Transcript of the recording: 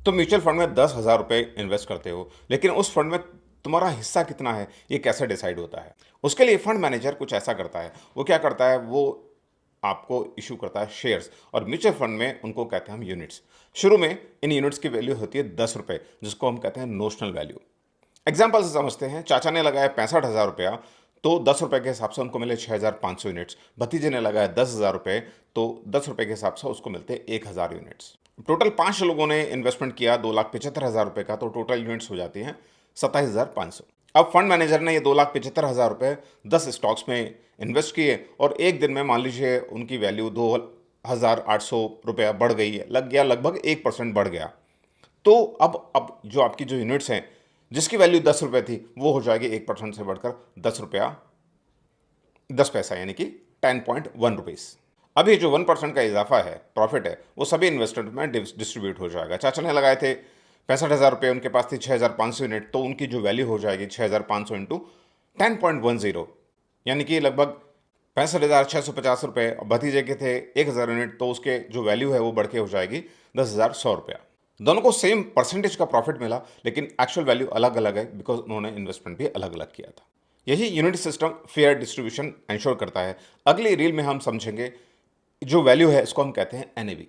तो mutual fund में 10,000 रुपये इन्वेस्ट करते हो, लेकिन उस फंड में तुम्हारा हिस्सा कितना है, ये कैसे डिसाइड होता है? उसके लिए फंड मैनेजर कुछ ऐसा करता है, वो क्या करता है, वो आपको इशू करता है शेयर्स, और म्यूचुअल फंड में उनको कहते हैं हम यूनिट्स। शुरू में इन यूनिट्स की वैल्यू होती है 10 रुपये, जिसको हम कहते हैं नोशनल वैल्यू। एग्जाम्पल से समझते हैं, चाचा ने लगाया 65,000 रुपया, तो 10 रुपये के हिसाब से उनको मिले 6,500 यूनिट्स। भतीजे ने लगाया 10,000 रुपये, तो 10 रुपये के हिसाब से उसको मिलते 1,000 यूनिट्स। टोटल 5 लोगों ने इन्वेस्टमेंट किया 2,75,000 रुपये का, तो टोटल यूनिट्स हो जाती हैं 27,500। अब फंड मैनेजर ने ये 2,75,000 रुपये 10 स्टॉक्स में इन्वेस्ट किए, और एक दिन में मान लीजिए उनकी वैल्यू 2,800 रुपया बढ़ गई है, लग गया लगभग 1% बढ़ गया। तो अब जो आपकी जो यूनिट्स हैं, जिसकी वैल्यू 10 रुपये थी, वो हो जाएगी 1% से बढ़कर 10 रुपया 10 पैसा, यानी कि 10.1 रुपीज़। अब ये जो 1% का इजाफा है, प्रॉफिट है, वो सभी इन्वेस्टर में डिस्ट्रीब्यूट हो जाएगा। चाचा ने लगाए थे 65,000 रुपये, उनके पास थी 6,500 यूनिट, तो उनकी जो वैल्यू हो जाएगी 6,500 इंटू 10.10, यानी कि लगभग 65,650 रुपये। और भतीजे के थे 1,000 यूनिट, तो उसके जो वैल्यू है वो बढ़ के हो जाएगी 10,100 रुपया। दोनों को सेम परसेंटेज का प्रॉफिट मिला, लेकिन एक्चुअल वैल्यू अलग अलग है, बिकॉज उन्होंने इन्वेस्टमेंट भी अलग अलग किया था। यही unit system fair distribution ensure करता है। अगली रील में हम समझेंगे जो वैल्यू है, इसको हम कहते हैं एनएवी।